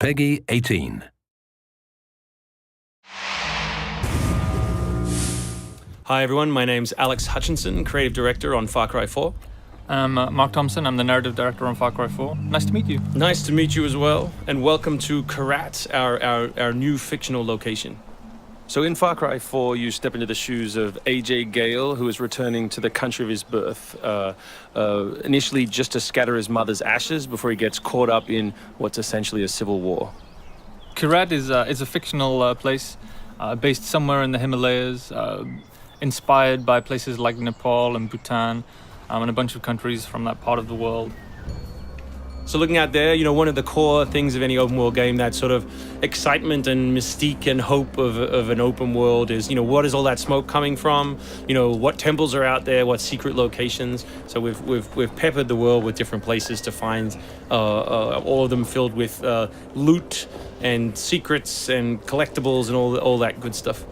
Peggy 18. Hi everyone, my name's Alex Hutchinson, Creative Director on Far Cry 4. I'm Mark Thompson, I'm the Narrative Director on Far Cry 4. Nice to meet you. Nice to meet you as well, and welcome to Kyrat, our new fictional location. So in Far Cry 4, you step into the shoes of AJ Gale, who is returning to the country of his birth, initially just to scatter his mother's ashes before he gets caught up in what's essentially a civil war. Kyrat is a fictional place based somewhere in the Himalayas, inspired by places like Nepal and Bhutan, and a bunch of countries from that part of the world. So looking out there, one of the core things of any open world game, that sort of excitement and mystique and hope of an open world is, what is all that smoke coming from? What temples are out there? What secret locations? So we've peppered the world with different places to find, all of them filled with loot and secrets and collectibles and all that good stuff.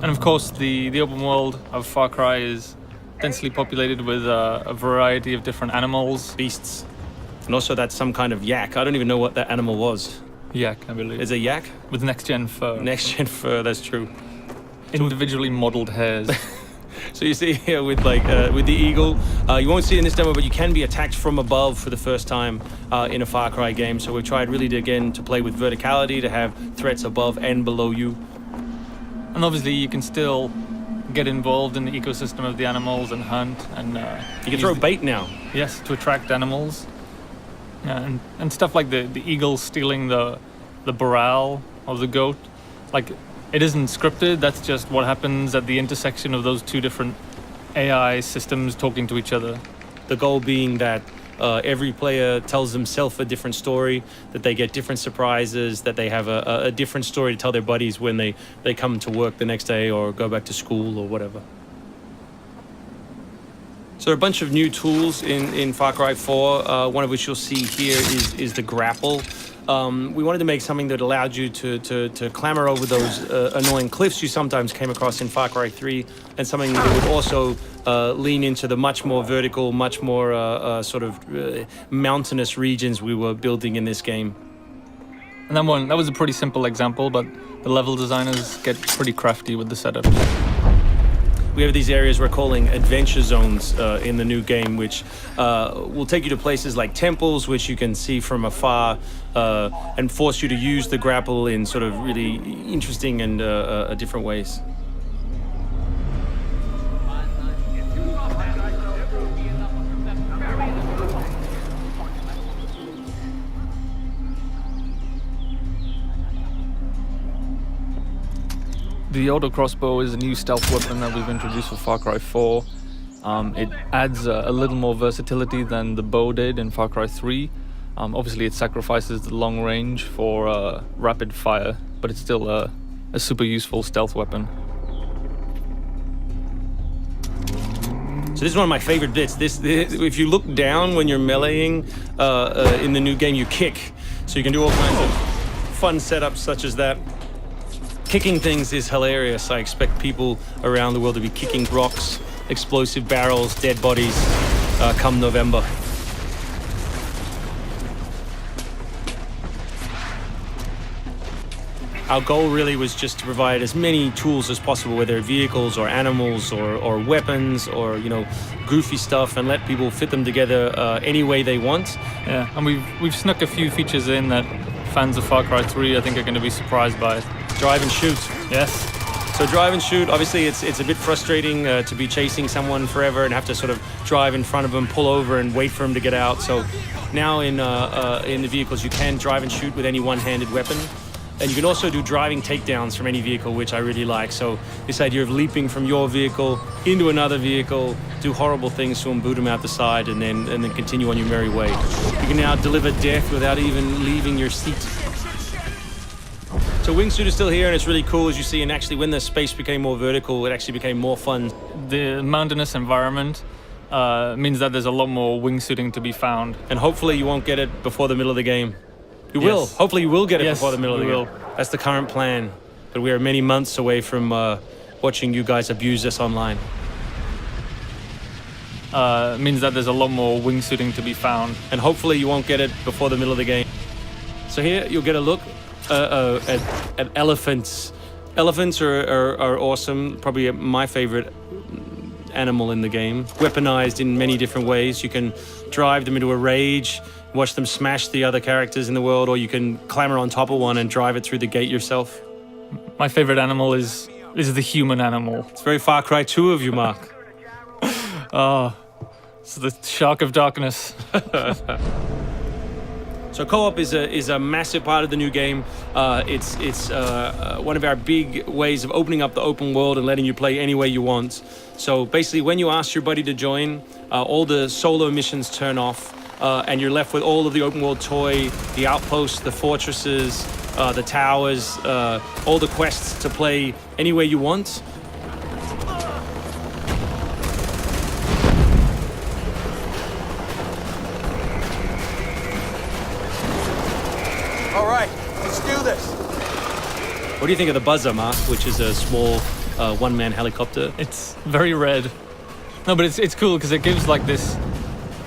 And of course, the open world of Far Cry is densely populated with a variety of different animals, beasts. And also that's some kind of yak. I don't even know what that animal was. Yak, I believe. Is it a yak? With next-gen fur. Next-gen fur, that's true. Individually modeled hairs. So you see here with the eagle, you won't see it in this demo, but you can be attacked from above for the first time in a Far Cry game. So we've tried really to play with verticality, to have threats above and below you. And obviously you can still get involved in the ecosystem of the animals and hunt. And you can throw bait now. Yes, to attract animals. Yeah, and stuff like the eagle stealing the barrel of the goat. Like, it isn't scripted, that's just what happens at the intersection of those two different AI systems talking to each other. The goal being that every player tells themselves a different story, that they get different surprises, that they have a different story to tell their buddies when they come to work the next day or go back to school or whatever. So there are a bunch of new tools in Far Cry 4, one of which you'll see here is the grapple. We wanted to make something that allowed you to clamber over those annoying cliffs you sometimes came across in Far Cry 3, and something that would also lean into the much more vertical, much more mountainous regions we were building in this game. And that was a pretty simple example, but the level designers get pretty crafty with the setup. We have these areas we're calling adventure zones in the new game, which will take you to places like temples, which you can see from afar, and force you to use the grapple in sort of really interesting and different ways. The auto crossbow is a new stealth weapon that we've introduced for Far Cry 4. It adds a little more versatility than the bow did in Far Cry 3. Obviously it sacrifices the long range for rapid fire, but it's still a super useful stealth weapon. So this is one of my favorite bits. This if you look down when you're meleeing in the new game, you kick. So you can do all kinds of fun setups such as that. Kicking things is hilarious. I expect people around the world to be kicking rocks, explosive barrels, dead bodies, come November. Our goal really was just to provide as many tools as possible, whether vehicles or animals or weapons or, goofy stuff, and let people fit them together any way they want. Yeah, and we've snuck a few features in that fans of Far Cry 3 I think are going to be surprised by. Drive and shoot. Yes. So drive and shoot, obviously it's a bit frustrating to be chasing someone forever and have to sort of drive in front of them, pull over and wait for them to get out. So now in the vehicles you can drive and shoot with any one-handed weapon. And you can also do driving takedowns from any vehicle, which I really like. So this idea of leaping from your vehicle into another vehicle, do horrible things to them, boot them out the side, and then continue on your merry way. You can now deliver death without even leaving your seat. So wingsuit is still here, and it's really cool, as you see, and actually when the space became more vertical, it actually became more fun. The mountainous environment means that there's a lot more wingsuiting to be found. And hopefully you won't get it before the middle of the game. You will. Hopefully you will get it before the middle of the game. That's the current plan. But we are many months away from watching you guys abuse us online. Means that there's a lot more wingsuiting to be found. And hopefully you won't get it before the middle of the game. So here you'll get a look at elephants. Elephants are awesome. Probably my favorite animal in the game. Weaponized in many different ways. You can drive them into a rage, watch them smash the other characters in the world, or you can clamber on top of one and drive it through the gate yourself. My favorite animal is the human animal. It's very Far Cry 2 of you, Mark. Oh, it's the shark of darkness. So co-op is a massive part of the new game. It's one of our big ways of opening up the open world and letting you play any way you want. So basically, when you ask your buddy to join, all the solo missions turn off, and you're left with all of the open world toy, the outposts, the fortresses, the towers, all the quests to play any way you want. All right, let's do this. What do you think of the Buzzer, Mark, which is a small one-man helicopter? It's very red. No, but it's cool because it gives like this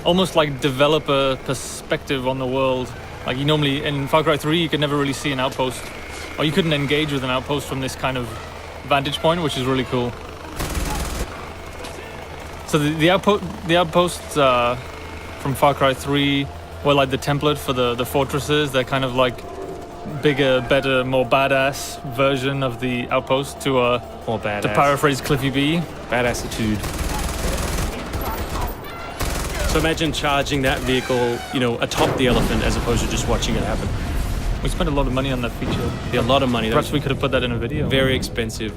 almost like developer perspective on the world. Like you normally in Far Cry 3 you could never really see an outpost, or you couldn't engage with an outpost from this kind of vantage point, which is really cool. So the outposts from Far Cry 3 were like the template for the fortresses. They're kind of like bigger, better, more badass version of the outpost to More badass. to paraphrase Cliffy B. Badassitude. So imagine charging that vehicle, atop the elephant as opposed to just watching it happen. We spent a lot of money on that feature. Yeah, a lot of money. Perhaps we could have put that in a video. Very expensive.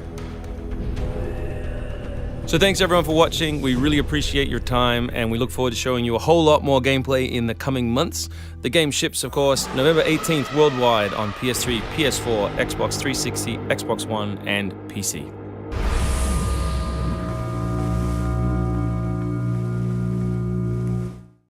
So thanks everyone for watching. We really appreciate your time, and we look forward to showing you a whole lot more gameplay in the coming months. The game ships, of course, November 18th worldwide on PS3, PS4, Xbox 360, Xbox One, and PC.